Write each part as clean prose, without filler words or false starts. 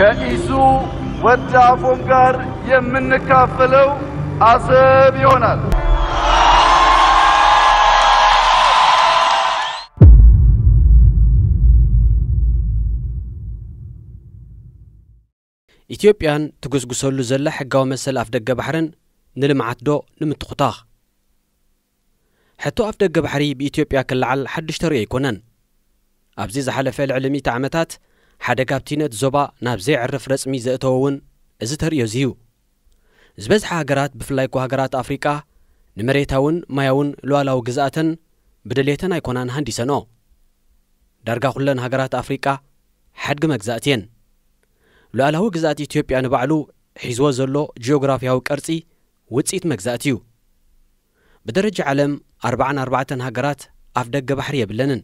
ከኢሱ ወደ አፎም ጋር የምንካፈለው አሰብ ይሆናል። ኢትዮጵያን ትጉስጉሰሉ ዘላ ሕጋዊ መሰል ኣፍደገ ባሕርን ንልምዓት ዶ ንምትኹታኽ ሕቶ ኣፍደገ ባሕሪ ብኢትዮጵያ ክልዓል ሓድሽ ተርኢ ኣይኮነን ኣብዚ ዝሓለፈ ልዕሊ 100 ዓመታት ሓደጋ ኣብቲ ነቲ ዞባ ናብ ዘይዕርፍ ረፅሚ ዘእተወውን እዚ ተርእዮ እዩ ዝበዝሐ ሃገራት ብፍላይ እኳ ሃገራት ኣፍሪቃ ንመሬታውን ማያውን ሉዓላዊ ግዝኣተን ብድሌተን ኣይኮናን ሃንዲሰኖ ዳርጋ ኩለን ሃገራት ኣፍሪቃ ሓድጊ መግዛእት እየን ሉዓላዊ ግዝኣት ኢትዮጵያ ንባዕሉ ሒዝዎ ዘሎ ጂኦግራፊያዊ ቅርጺ ውፅኢት መግዛእት እዩ ብደረጃ ዓለም 44 ሃገራት ኣፍደገ ባሕሪ የብለንን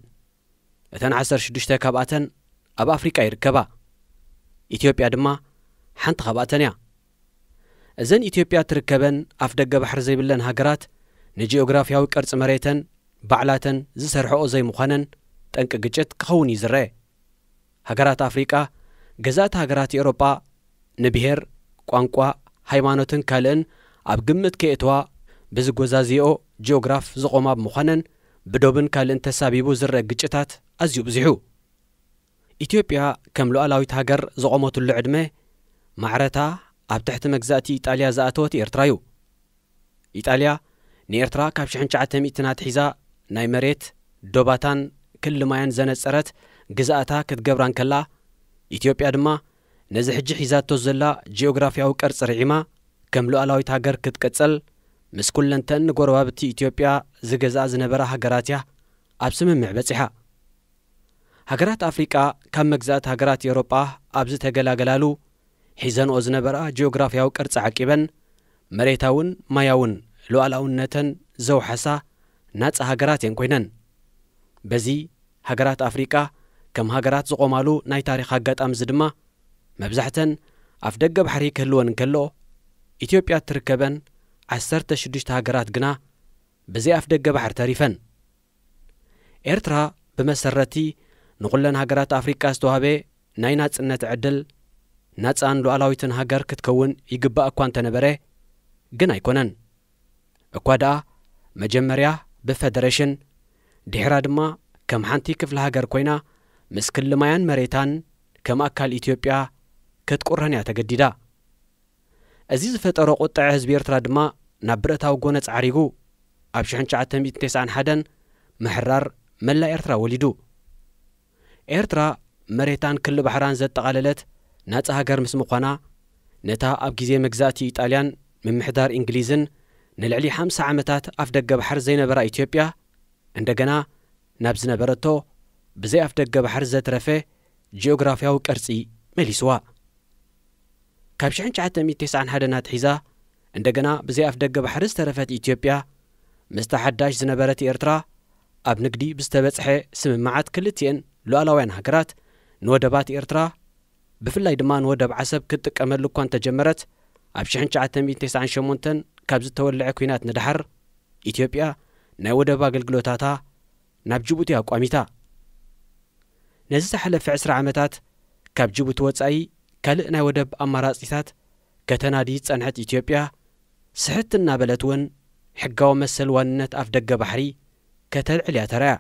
እተን 16 ካብኣተን ኣብ ኣፍሪቃ ይርከባ ኢትዮጵያ ድማ ሓንቲ ካብኣተን እያ እዘን ኢትዮጵያ ትርከበን ኣፍደገ ባሕሪ ዘይብለን ሃገራት ንጂኦግራፊያዊ ቅርጺ መሬተን ባዕላተን ዝሰርሕኦ ዘይምዃነን ጠንቂ ግጭት ክኸውን እዩ ዝረአ ሃገራት ኣፍሪቃ ገዛእቲ ሃገራት ኤውሮጳ ንብሔር ቋንቋ ሃይማኖትን ካልእን ኣብ ግምት ከእትዋ ብዝጎዛዚኦ ጂኦግራፍ ዝቆማ ብምዃነን ብዶብን ካልእን ተሳቢቡ ዝረአ ግጭታት ኣዝዩ ብዙሑ ኢትዮጵያ ከም ሉዓላዊት ሃገር ዝቆመትሉ ዕድመ ማዕረታ ኣብ ትሕቲ መግዛእቲ ኢጣልያ ዝኣተወት ኤርትራ እዩ ኢጣልያ ንኤርትራ ካብ 1900 ሒዛ ናይ መሬት ዶባታን ክልማያን ዘነፀረት ግዛእታ ክትገብራን ከላ ኢትዮጵያ ድማ ነዚ ሕጂ ሒዛቶ ዘላ ጂኦግራፊያዊ ቅርፂ ርዒማ ከም ሉዓላዊት ሃገር ክትቀጽል ምስ ኩለንተን ንጎረባብቲ ኢትዮጵያ ዝገዝኣ ዝነበራ ሃገራት እያ ኣብ ስምምዕ በፂሓ ሃገራት ኣፍሪቃ ካብ መግዛእቲ ሃገራት ኤውሮጳ ኣብ ዝተገላገላሉ ሒዘንኦ ዝነበራ ጂኦግራፊያዊ ቅርፂ ዓቂበን መሬታውን ማያውን ሉዓላውነተን ዘውሓሳ ናፃ ሃገራት እየን ኮይነን በዚ ሃገራት ኣፍሪቃ ከም ሃገራት ዝቆማሉ ናይ ታሪክ ኣጋጣሚ ድማ መብዛሕተን ኣፍደገ ባሕሪ ክህልወን እንከሎ ኢትዮጵያ ትርከበን 16 ሃገራት ግና ብዘይ ኣፍደገ ባሕሪ ተሪፈን ኤርትራ ብመሰረቲ ንኩለን ሃገራት ኣፍሪቃ ዝተዋህበ ናይ ናጽነት ዕድል ናጻን ሉዓላዊትን ሃገር ክትከውን ይግባእ እኳ እንተነበረ ግን ኣይኮነን እኳ ደኣ መጀመርያ ብፌደሬሽን ድሕራ ድማ ከም ሓንቲ ክፍለ ሃገር ኮይና ምስ ክልማያን መሬታን ከም ኣካል ኢትዮጵያ ክትቁረን እያ ተገዲዳ እዚ ዝፈጠሮ ቁጣዕ ህዝቢ ኤርትራ ድማ ናብ ብረታዊ ጎነፅ ዓሪጉ ኣብ 1991 ምሕራር መላእ ኤርትራ ወሊዱ ኤርትራ መሬታን ክልል ባሕራን ዘጠቓለለት ናፃ ሃገር ምስ ምዃና ነታ ኣብ ግዜ መግዛእቲ ኢጣልያን ምምሕዳር እንግሊዝን ንልዕሊ 50 ዓመታት ኣፍደገ ባሕሪ ዘይነበራ ኢትዮጵያ እንደገና ናብ ዝነበረቶ ብዘይ ኣፍደገ ባሕሪ ዘትረፈ ጂኦግራፊያዊ ቅርጺ መሊስዋ ካብ 1991 ናትሒዛ እንደገና ብዘይ ኣፍደገ ባሕሪ ዝተረፈት ኢትዮጵያ ምስ ተሓዳሽ ዝነበረት ኤርትራ ኣብ ንግዲ ብዝተበጽሐ ስምምዓት ክልቲአን ሉዓላውያን ሃገራት ንወደባት ኤርትራ ብፍላይ ድማ ንወደብ ዓሰብ ክትጥቀመሉ እኳ እንተጀመረት ኣብ 1998 ካብ ዝተወልዐ ኩናት ንድሓር ኢትዮጵያ ናይ ወደብ ኣገልግሎታታ ናብ ጅቡቲ ኣቋሚታ ነዚ ዝሓለፈ 20 ዓመታት ካብ ጅቡቲ ወጻኢ ካልእ ናይ ወደብ ኣማራጺታት ከተናዲ ጸንሐት ኢትዮጵያ ስሕት እናበለት እውን ሕጋዊ መሰል ዋንነት ኣፍደገ ባሕሪ ከተልዕል እያ ተራያ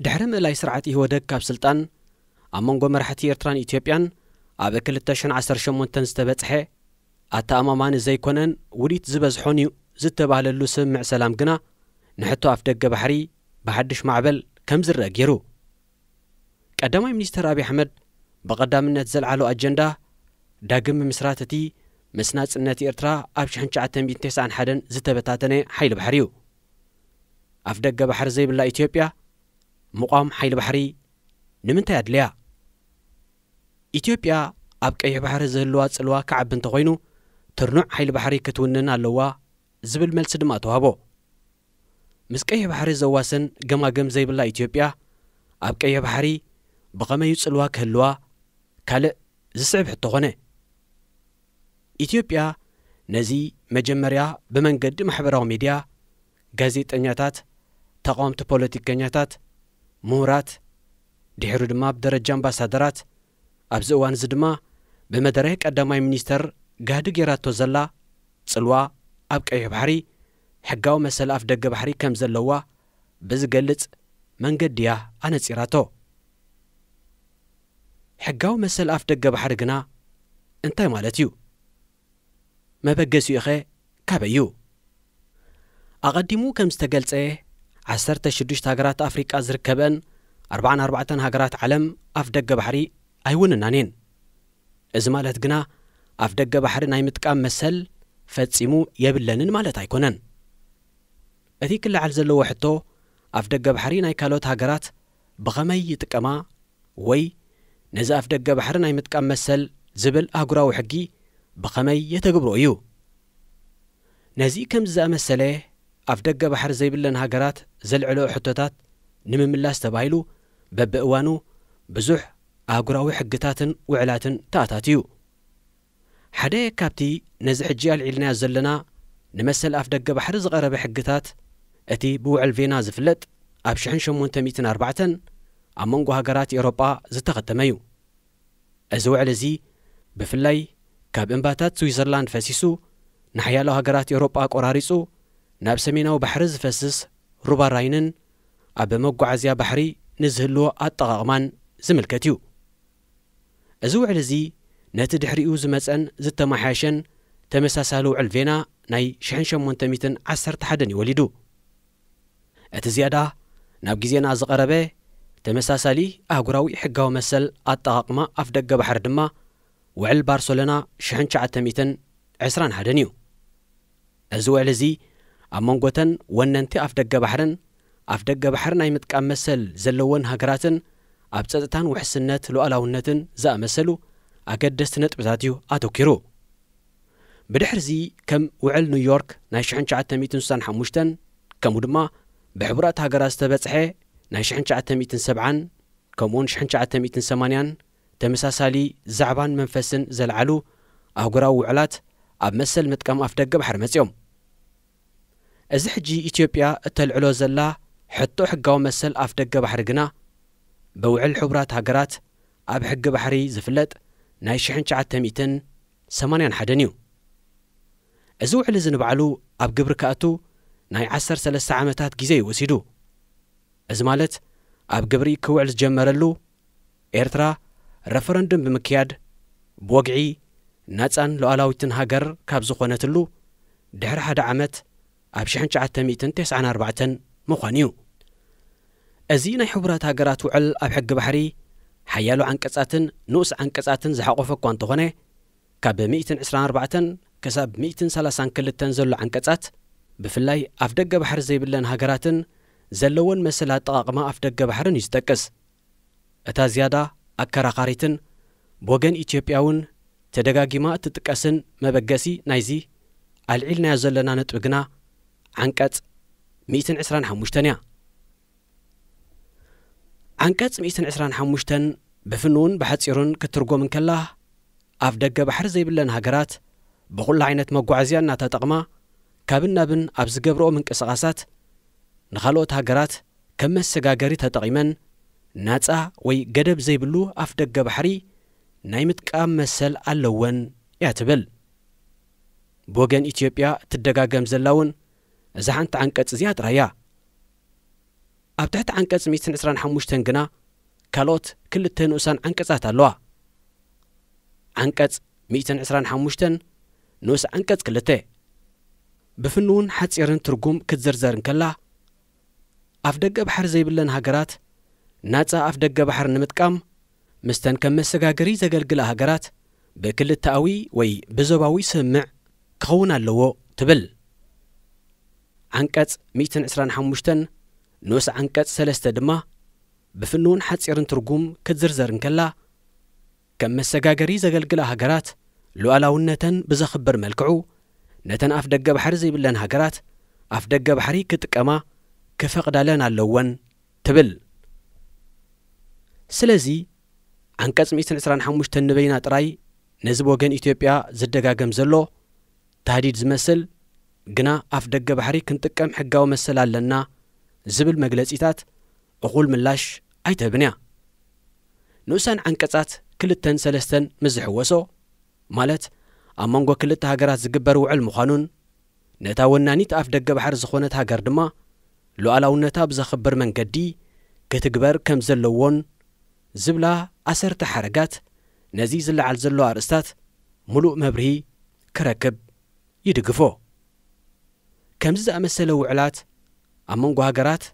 ድሕሪ ምእላይ ስርዓት ኢህወደግ ካብ ስልጣን ኣብ መንጎ መራሕቲ ኤርትራን ኢትዮጵያን ኣብ 2018 ዝተበጽሐ ኣተኣማማኒ ዘይኮነን ውዲት ዝበዝሖን እዩ ዝተባህለሉ ስምምዕ ሰላም ግና ንሕቶ ኣፍደገ ባሕሪ ብሓድሽ ማዕበል ከም ዝረአ ገይሩ ቀዳማይ ሚኒስትር ኣብይ ኣሕመድ በቀዳምነት ዘልዓሎ ኣጀንዳ ዳግም ምስራት እቲ ምስ ናጽነት ኤርትራ ኣብ 1991 ዝተበታተነ ሓይሊ ባሕሪ እዩ ኣፍደገ ባሕሪ ዘይብላ ኢትዮጵያ ምቋም ሓይሊ ባሕሪ ንምንታይ ኣድልያ ኢትዮጵያ ኣብ ቀይሕ ባሕሪ ዝህልዋ ጽልዋ ከዓቢ እንተኾይኑ ትርኑዕ ሓይሊ ባሕሪ ክትውንን ኣለዋ ዝብል መልሲ ድማ ተዋህቦ ምስ ቀይሕ ባሕሪ ዘዋስን ገማገም ዘይብላ ኢትዮጵያ ኣብ ቀይሕ ባሕሪ ብኸመይ ጽልዋ ክህልዋ ካልእ ዝስዕብ ሕቶ ኾነ ኢትዮጵያ ነዚ መጀመርያ ብመንገዲ ማሕበራዊ ሚድያ ጋዜጠኛታት ተቃወምቲ ፖለቲከኛታት ምሁራት ድሕሪ ድማ ብደረጃ ኣምባሳደራት ኣብዚ እዋን እዚ ድማ ብመደረ ቀዳማይ ሚኒስተር ጋህዲ ጌራቶ ዘላ ጽልዋ ኣብ ቀይሕ ባሕሪ ሕጋዊ መሰል ኣፍ ደገ ባሕሪ ከም ዘለዋ ብዝገልጽ መንገዲያ ኣነጺራቶ። ሕጋዊ መሰል ኣፍ ደገ ባሕሪ ግና እንታይ ማለት እዩ? መበገሲኡ ኸ ካበይ እዩ? ኣቐዲሙ ከም ዝተገልጸ 16 ሃገራት ኣፍሪቃ ዝርከበን 44 ሃገራት ዓለም ኣፍ ደገ ባሕሪ ኣይውንናንን። እዚ ማለት ግና ኣፍ ደገ ባሕሪ ናይ ምጥቃም መሰል ፈጺሙ የብለንን ማለት ኣይኮነን። እቲ ክልዓል ዘለዎ ሕቶ ኣፍ ደገ ባሕሪ ናይ ካልኦት ሃገራት ብኸመይ ይጥቀማ ወይ ነዚ ኣፍ ደገ ባሕሪ ናይ ምጥቃም መሰል ዝብል ኣህጉራዊ ሕጊ ብኸመይ የተግብሮ እዩ። ነዚ ከም ዝኣመሰለ ኣፍ ደገ ባሕሪ ዘይብለን ሃገራት ዘልዕሎ ሕቶታት ንምምላስ ተባሂሉ በብእዋኑ ብዙሕ ኣህጉራዊ ሕግታትን ውዕላትን ተኣታትዩ። ሓደ ካብቲ ነዚ ሕጂ ኣልዒልናዮ ዘለና ንመሰል ኣፍ ደገ ባሕሪ ዝቐረበ ሕግታት እቲ ብውዕል ቬና ዝፍለጥ ኣብ 1804 ኣብ መንጎ ሃገራት ኤውሮጳ ዝተኸተመ እዩ። እዚ ውዕል እዚ ብፍላይ ካብ እምባታት ስዊዘርላንድ ፈሲሱ ንሓያሎ ሃገራት ኤውሮጳ ቆራሪጹ ናብ ሰሜናዊ ባሕሪ ዝፈስስ ሩባ ራይንን ኣብ መጓዓዝያ ባሕሪ ንዝህልዎ ኣጠቓቕማን ዝምልከት እዩ። እዚ ውዕል እዚ ነቲ ድሕሪኡ ዝመፀን ዝተመሓየሸን ተመሳሳሊ ውዕል ቬና ናይ 1811 ይወሊዱ። እቲ ዝያዳ ናብ ግዜና ዝቐረበ ተመሳሳሊ ኣህጉራዊ ሕጋዊ መሰል ኣጠቓቕማ ኣፍ ደገ ባሕሪ ድማ ውዕል ባርሰሎና 1921 እዩ። እዚ ውዕል እዚ ኣብ መንጎተን ወነንቲ ኣፍ ደገ ባሕርን ኣፍ ደገ ባሕሪ ናይ ምጥቃም መሰል ዘለወን ሃገራትን ኣብ ጸጥታን ውሕስነት ሉኣላውነትን ዝኣመሰሉ ኣገደስቲ ነጥብታት እዩ ኣተኪሩ። ብድሕሪዚ ከም ውዕል ኒውዮርክ ናይ 1965 ከምኡ ድማ ብሕቡራት ሃገራት ዝተበጽሐ ናይ 1970 ከምኡውን 1980 ተመሳሳሊ ዛዕባን መንፈስን ዘለዓሉ ኣህጉራዊ ውዕላት ኣብ መሰል ምጥቃም ኣፍ ደገ ባሕሪ መጺኦም። እዚ ሕጂ ኢትዮጵያ እተልዕሎ ዘላ ሕቶ ሕጋዊ መሰል ኣፍ ደገ ባሕሪ ግና ብውዕል ሕቡራት ሃገራት ኣብ ሕጊ ባሕሪ ዝፍለጥ ናይ 1981 እዩ። እዚ ውዕል እዚ ንባዕሉ ኣብ ግብሪ ከኣቱ ናይ 13 ዓመታት ግዜ ይወሲዱ። እዚ ማለት ኣብ ግብሪ ክውዕል ዝጀመረሉ ኤርትራ ረፈረንድም ብምክያድ ብወግዒ ናጻን ሉኣላዊትን ሃገር ካብ ዝኾነትሉ ድሕሪ 1 ዓመት ኣብ 1994 ምዃኑ እዩ። እዚ ናይ ሕቡራት ሃገራት ውዕል ኣብ ሕጊ ባሕሪ ሓያሎ ዓንቀጻትን ንኡስ ዓንቀጻትን ዝሓቆፈ እኳ እንተኾነ ካብ 124 ክሳብ 132 ዘሎ ዓንቀጻት ብፍላይ ኣፍ ደገ ባሕሪ ዘይብለን ሃገራትን ዘለወን መሰል ኣጠቓቕማ ኣፍ ደገ ባሕርን እዩ ዝጠቅስ። እታ ዝያዳ ኣከራኻሪትን ብወገን ኢትዮጵያውን ተደጋጊማ እትጥቀስን መበገሲ ናይዚ ኣልዒልናዮ ዘለና ነጥቢ ግና ዓንቀጽ 125 እያ። ዓንቀጽ 125 ብፍኑውን ብሓጺሩን ክትርጎም እንከላ ኣፍ ደገ ባሕሪ ዘይብለን ሃገራት ብኹሉ ዓይነት መጓዓዝያ እናተጠቕማ ካብን ናብን ኣብ ዝገብርኦ ምንቅስቓሳት ንኻልኦት ሃገራት ከም መሰጋገሪ ተጠቒመን ናጻ ወይ ገደብ ዘይብሉ ኣፍ ደገ ባሕሪ ናይ ምጥቃም መሰል ኣለወን እያ ትብል። ብወገን ኢትዮጵያ ትደጋገም ዘላውን እዛ ሓንቲ ዓንቀጽ እዚኣ ጥራያ። ኣብ ትሕቲ ዓንቀጽ 125 ግና ካልኦት ክልተ ንኡሳን ዓንቀጻት ኣለዋ። ዓንቀጽ 125 ንኡስ ዓንቀጽ 2 ብፍኑውን ሓጺርን ትርጉም ክትዝርዘር እንከላ ኣፍ ደገ ባሕሪ ዘይብለን ሃገራት ናጻ ኣፍ ደገ ባሕሪ ንምጥቃም ምስተን ከም መሰጋገሪ ዘገልግላ ሃገራት ብክልተኣዊ ወይ ብዞባዊ ስምምዕ ክኸውን ኣለዎ ትብል። ዓንቀጽ 125 ንኡስ ዓንቀጽ 3 ድማ ብፍኑውን ሓጺርን ትርጉም ክትዝርዘር እንከላ ከም መሰጋገሪ ዘገልግላ ሃገራት ሉኣላውነተን ብዘኽብር መልክዑ ነተን ኣፍ ደገ ባሕሪ ዘይብለን ሃገራት ኣፍ ደገ ባሕሪ ክጥቀማ ክፈቕዳለን ኣለወን ትብል። ስለዚ ዓንቀጽ 125 ንበይና ጥራይ ነዚ ብወገን ኢትዮጵያ ዝደጋገም ዘሎ ታህዲድ ዝመስል ግና ኣፍ ደገ ባሕሪ ክንጥቀም ሕጋዊ መሰል ኣለና ዝብል መግለጺታት እኹል ምላሽ ኣይትህብን እያ። ንኡሳን ዓንቀጻት ክልተን ሰለስተን ምዝሕወሶ ማለት ኣብ መንጎ ክልተ ሃገራት ዝግበር ውዕል ምዃኑን ነታ ወናኒት ኣፍ ደገ ባሕሪ ዝኾነት ሃገር ድማ ሉዓላውነታ ብዘኽብር መንገዲ ክትግበር ከም ዘለዎን ዝብላ ኣሰርተ ሓረጋት ነዚ ዝለዓል ዘሎ ኣርእስታት ሙሉእ መብርሂ ክረክብ ይድግፎ። ከምዚ ዝኣመሰለ ውዕላት ኣብ መንጎ ሃገራት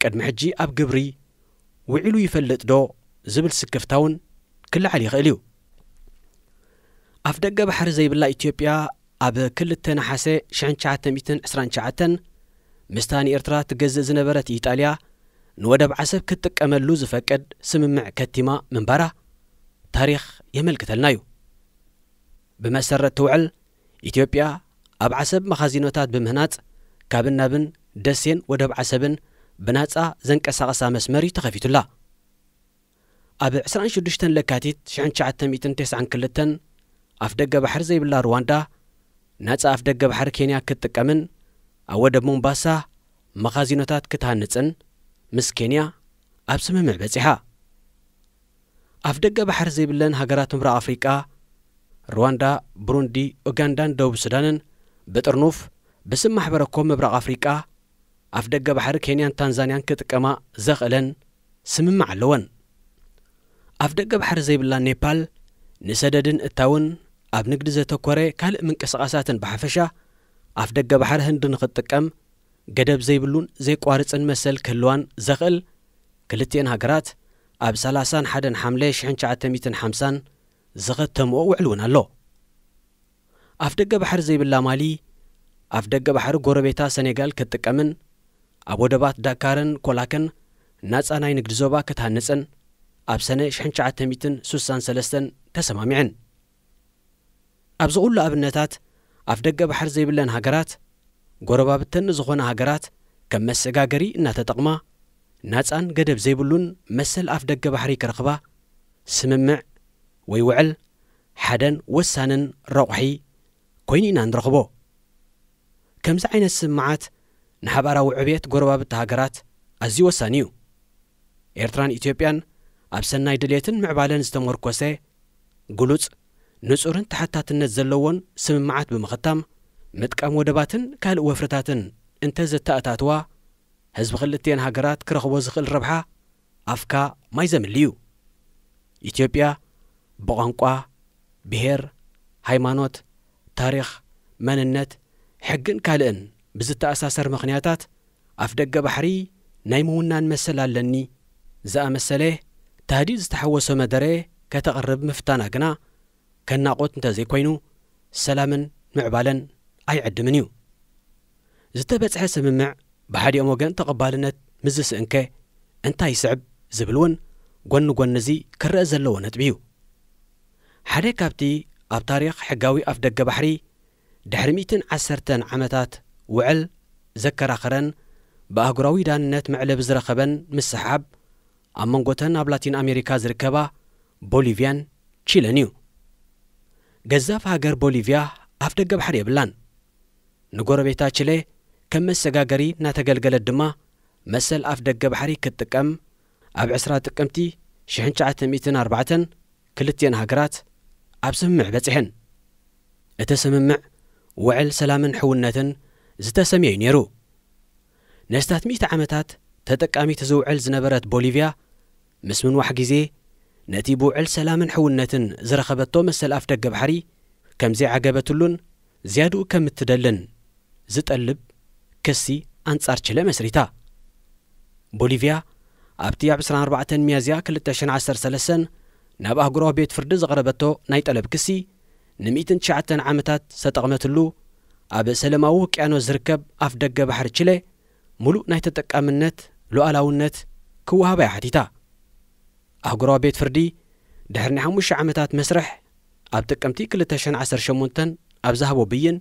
ቅድሚ ሕጂ ኣብ ግብሪ ውዒሉ ይፈልጥ ዶ ዝብል ስክፍታውን ክለዓል ይኽእል እዩ። ኣፍ ደገ ባሕሪ ዘይብላ ኢትዮጵያ ኣብ 2 ነሓሴ 1929 ምስታ ንኤርትራ ትገዝእ ዝነበረት ኢጣልያ ንወደብ ዓሰብ ክትጥቀመሉ ዝፈቅድ ስምምዕ ከቲማ ምንባራ ታሪኽ የመልክተልና እዩ። ብመሰረት ትውዕል ኢትዮጵያ ኣብ ዓሰብ መኻዚኖታት ብምህናጽ ካብን ናብን ደሴን ወደብ ዓሰብን ብናጻ ዘንቀሳቐሳ መስመሪ ተኸፊቱላ። ኣብ 26 ለካቲት 1992 ኣፍ ደገ ባሕሪ ዘይብላ ሩዋንዳ ናጻ ኣፍ ደገ ባሕሪ ኬንያ ክትጥቀምን ኣብ ወደብ ሞምባሳ መኻዚኖታት ክትሃንጽን ምስ ኬንያ ኣብ ስምምዕ በጺሓ። ኣፍ ደገ ባሕሪ ዘይብለን ሃገራት ምብራቕ ኣፍሪቃ ሩዋንዳ፣ ብሩንዲ፣ ኡጋንዳን ደቡብ ሱዳንን ብጥርኑፍ ብስም ማሕበረኮም ምብራቕ ኣፍሪቃ ኣፍ ደገ ባሕሪ ኬንያን ታንዛንያን ክጥቀማ ዘኽእለን ስምምዕ ኣለወን። ኣፍ ደገ ባሕሪ ዘይብላ ኔፓል ንሰደድን እታውን ኣብ ንግዲ ዘተኰረ ካልእ ምንቅስቓሳትን ብሓፈሻ ኣፍ ደገ ባሕሪ ህንዲ ንኽትጥቀም ገደብ ዘይብሉን ዘይቋርጽን መሰል ክህልዋን ዘኽእል ክልቲአን ሃገራት ኣብ 31 ሐምሌ 1950 ዝኸተምኦ ውዕል እውን ኣሎ። ኣፍ ደገ ባሕሪ ዘይብላ ማሊ ኣፍ ደገ ባሕሪ ጎረቤታ ሰኔጋል ክትጥቀምን ኣብ ወደባት ዳካርን ኮላክን ናጻ ናይ ንግዲ ዞባ ክትሃንጽን ኣብ ሰነ 1963 ተሰማሚዐን። ኣብዚ ኹሉ ኣብነታት ኣፍ ደገ ባሕሪ ዘይብለን ሃገራት ጎረባብተን ዝኾነ ሃገራት ከም መሰጋገሪ እናተጠቕማ ናጻን ገደብ ዘይብሉን መሰል ኣፍ ደገ ባሕሪ ክረኽባ ስምምዕ ወይ ውዕል ሓደን ወሳንን ረቑሒ ኮይኑ ኢና ንረኽቦ። ከምዚ ዓይነት ስምዓት ንሓባራዊ ዕብየት ጎረባብቲ ሃገራት ኣዝዩ ወሳኒ እዩ። ኤርትራን ኢትዮጵያን ኣብ ሰናይ ድሌትን ምዕባለን ዝተመርኮሰ ግሉጽ ንጹርን ተሓታትነት ዘለዎን ስምምዓት ብምኽታም ምጥቃም ወደባትን ካልእ ወፍርታትን እንተ ዘተኣታትዋ ህዝቢ ክልቲአን ሃገራት ክረኽቦ ዝኽእል ረብሓ ኣፍካ ማይ ዘምሊ እዩ። ኢትዮጵያ ብቋንቋ፣ ብሄር፣ ሃይማኖት፣ ታሪኽ፣ መንነት፣ ሕግን ካልእን ብዝተኣሳሰር ምኽንያታት ኣፍ ደገ ባሕሪ ናይ ምውናን መሰል ኣለኒ ዝኣመሰለ ተህዲድ ዝተሓወሶ መደረ ከተቐርብ ምፍታና ግና ከናቆት እንተዘይኮይኑ ሰላምን ምዕባለን ኣይዕድምን እዩ። ዝተበጽሐ ስምምዕ ብሓዲኦም ወገን ተቐባልነት ምዝስእንከ እንታይ ይስዕብ ዝብል እውን ጐኒ ጐኒ እዚ ክርአ ዘለዎ ነጥቢ እዩ። ሓደ ካብቲ ኣብ ታሪኽ ሕጋዊ ኣፍ ደገ ባሕሪ ድሕሪ 110 ዓመታት ውዕል ዘከራኸረን ብኣህጉራዊ ዳንነት መዕለቢ ዝረኸበን ምስሓብ ኣብ መንጎተን ኣብ ላቲን ኣሜሪካ ዝርከባ ቦሊቪያን ቺለን እዩ። ገዛፍ ሃገር ቦሊቪያ ኣፍ ደገ ባሕሪ የብላን። ንጎረቤታ ቺለ ከም መሰጋገሪ እናተገልገለት ድማ መሰል ኣፍ ደገ ባሕሪ ክትጥቀም ኣብ 20 ጥቅምቲ 1904 ክልቲአን ሃገራት ኣብ ስምምዕ በጺሐን። እቲ ስምምዕ ውዕል ሰላምን ሕውነትን ዝተሰምየ እዩ ነይሩ። ነስታት 100 ዓመታት ተጠቃሚት ዝውዕል ዝነበረት ቦሊቪያ ምስ ምንዋሕ ግዜ ነቲ ብውዕል ሰላምን ሕውነትን ዝረኸበቶ መሰል ኣፍ ደገ ባሕሪ ከም ዘይዓገበትሉን ዝያድኡ ከም እትደልን ዝጠልብ ክሲ ኣንጻር ቺለ መስሪታ። ቦሊቪያ ኣብቲ ኣብ 24 ሚያዝያ 2013 ናብ ኣህጉራዊ ቤት ፍርዲ ዘቕረበቶ ናይ ጠለብ ክሲ ን109 ዓመታት ዝተጠቕመትሉ ኣብ ሰላማዊ ውቅያኖስ ዝርከብ ኣፍ ደገ ባሕሪ ቺለ ሙሉእ ናይ ተጠቃምነት ሉዓላውነት ክወሃባ እያ ሓቲታ። ኣህጉራዊ ቤት ፍርዲ ድሕሪ 5 ዓመታት መስርሕ ኣብ ጥቅምቲ 2018 ኣብ ዝሃቦ ብይን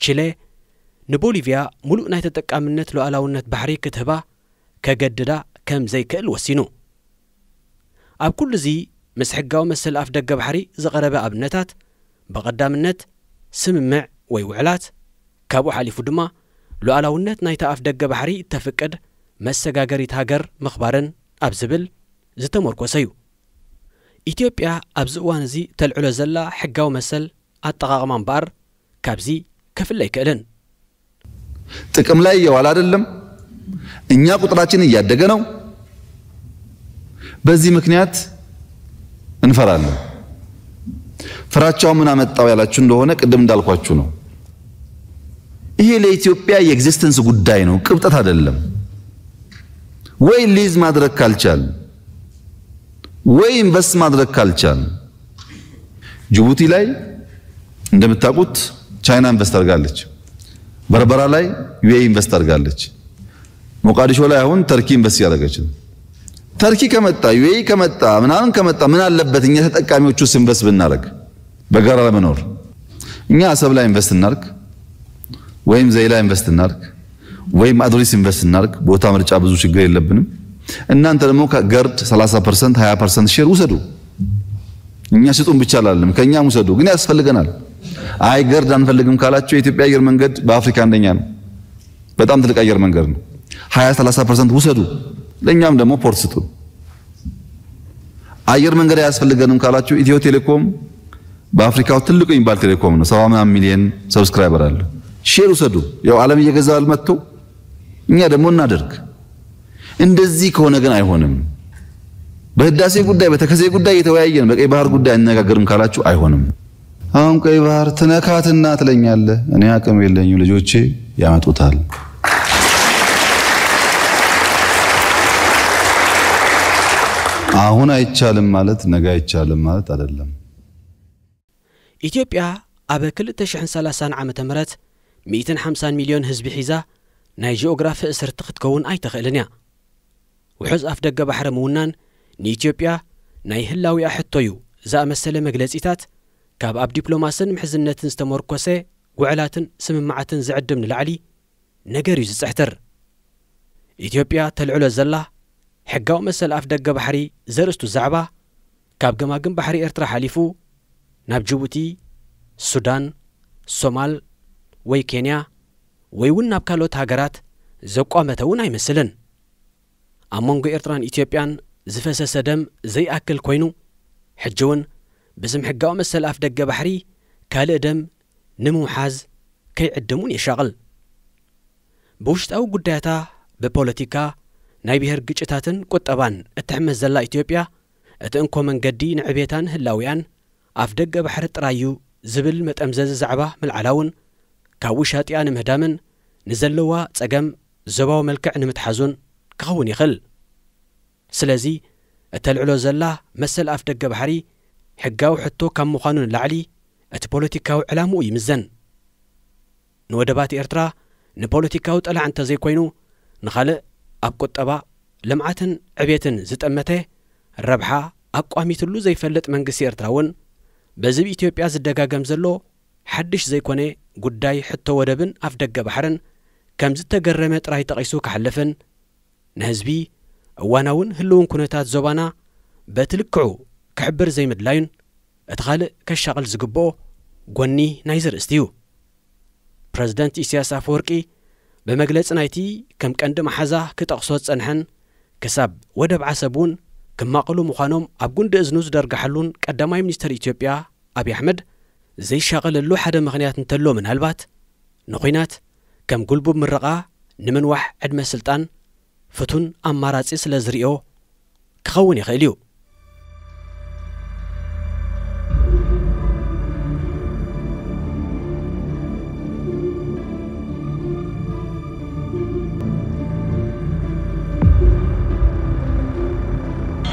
ቺለ ንቦሊቪያ ሙሉእ ናይ ተጠቃምነት ሉዓላውነት ባሕሪ ክትህባ ከገድዳ ከም ዘይክእል ወሲኑ። ኣብ ኩሉ እዚ ምስ ሕጋዊ መሰል ኣፍ ደገ ባሕሪ ዝቐረበ ኣብነታት ብቐዳምነት ስምምዕ ወይ ውዕላት ካብኡ ሓሊፉ ድማ ሉዓላውነት ናይታ ኣፍ ደገ ባሕሪ እተፍቅድ መሰጋገሪት ሃገር ምኽባርን ኣብ ዝብል ዝተመርኮሰ እዩ። ኢትዮጵያ ኣብዚ እዋን እዚ ተልዕሎ ዘላ ሕጋዊ መሰል አጠቃቀማ እምበር ካብዚ ከፍል አይከለን ጥቅም ላይ የዋለ አይደለም እኛ ቁጥራችን እያደገ ነው በዚህ ምክንያት እንፈራለን ፍራቻው ምን አመጣው ያላችሁ እንደሆነ ቅድም እንዳልኳችሁ ነው ይሄ ለኢትዮጵያ የኤግዚስተንስ ጉዳይ ነው ቅብጠት አይደለም ወይ ሊዝ ማድረግ ካልቻል ወይ ኢንቨስት ማድረግ ካልቻል ጅቡቲ ላይ እንደምታውቁት ቻይና ኢንቨስት አድርጋለች በርበራ ላይ ዩኤኢ ኢንቨስት አድርጋለች ሞቃዲሾ ላይ አሁን ተርኪ ኢንቨስት ያደረገች ተርኪ ከመጣ ዩኤኢ ከመጣ ምናምን ከመጣ ምን አለበት እኛ ተጠቃሚዎቹ ኢንቨስት ብናደርግ በጋራ ለመኖር እኛ አሰብ ላይ ኢንቨስት እናርግ ወይም ዘይላ ኢንቨስት እናርግ ወይም አድሪስ ኢንቨስት እናርግ ቦታ ምርጫ ብዙ ችግር የለብንም እናንተ ደግሞ ከገርድ 30% 20% ሼር ውሰዱ እኛ ስጡን ብቻ አላለም ከኛም ውሰዱ ግን ያስፈልገናል አይ ገርድ አንፈልግም ካላችሁ የኢትዮጵያ አየር መንገድ በአፍሪካ አንደኛ ነው በጣም ትልቅ አየር መንገድ ነው 20-30% ውሰዱ ለኛም ደግሞ ፖርት ስጡን አየር መንገድ ያስፈልገንም ካላችሁ ኢትዮ ቴሌኮም በአፍሪካው ትልቁ የሚባል ቴሌኮም ነው 70 ሚሊዮን ሰብስክራይበር አለ ሼር ውሰዱ ያው ዓለም እየገዛል መጥቶ እኛ ደግሞ እናደርግ እንደዚህ ከሆነ ግን አይሆንም በህዳሴ ጉዳይ በተከዜ ጉዳይ የተወያየን በቀይ ባህር ጉዳይ እንነጋገርም ካላችሁ አይሆንም አሁን ቀይ ባህር ተነካትና ትለኛለ እኔ አቅም የለኝም ልጆቼ ያመጡታል አሁን አይቻልም ማለት ነገ አይቻልም ማለት አይደለም ኢትዮጵያ አበ 2030 ዓመተ ምህረት 150 ሚሊዮን ህዝብ ሒዛ ናይ ጂኦግራፊ እስርት ክትከውን አይተኽእልንያ ውሑዝ አፍ ደገ ባሕሪ ምውናን ንኢትዮጵያ ናይ ህላዊ አሕቶዩ ዘአመሰለ መግለጺታት ካብ ኣብ ዲፕሎማስን ምሕዝነትን ዝተመርኮሰ ጉዕላትን ስምምዓትን ዝዕድም ንላዕሊ ነገር እዩ ዝጽሕተር ኢትዮጵያ ተልዕሎ ዘላ ሕጋዊ መሰል አፍ ደገ ባሕሪ ዘርእስቱ ዛዕባ ካብ ገማግም ባሕሪ ኤርትራ ሓሊፉ ናብ ጅቡቲ ሱዳን ሶማል ወይ ኬንያ ወይ እውን ናብ ካልኦት ሃገራት ዘቋመተ እውን አይመስልን ኣብ መንጎ ኤርትራን ኢትዮጵያን ዝፈሰሰ ደም ዘይኣክል ኮይኑ ሕጂ እውን بسم حقاو مسل أف دقة بحري كالقدم نمو حاز كي عدمون يشاغل بوشت أو قداتا ببوليتيكا ناي بيهر قجتاتن قطبان اتحمز زلا إثيوبيا اتنكو من قدي نعبيتان هلاويان أف دقة بحر ترايو زبل متأمزز زعبه من العلاون كاوشات يان مهدامن نزلوا تسقم زباو ملكع نمتحزون كخون يخل سلازي التلعلو زلا مسل أف دقة بحري حقاو حتو كم مخانون العلي اتبوليتيكاو علامو يمزن نودبات إرترا نبوليتيكاو تقلع عن تزي كوينو نخالق أبقوت أبا لمعاتن عبيتن زت أمته الربحة أقوامي تلو زي فلت منقسي إرتراون بزب إثيوبيا زدقا قمزلو حدش زي كوني قداي حتو ودبن أفدقا بحرن كم زت تقرمت راي تقيسو كحلفن نهزبي واناون هلون كونتات زبانا باتلكعو كحبر زي مدلاين اتخالق كالشغل زقبو قواني نايزر استيو بريزيدنت إسياس أفورقي بمجلس نايتي كم كندم حزا كتقصد سنحن كسب ودب عسبون كما قالوا مخانوم أبقون دزنوز درجة حلون قدامي منستر إثيوبيا أبي أحمد زي شغل اللو حدا مغنيات نتلو من هالبات نقينات كم قلبو من رقا نمن وح عدم السلطان فتون أمارات إسلا زريو كخوني خيليو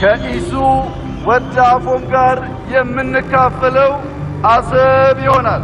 كإيسو ودعفون قار يمن كافلو عصب يونال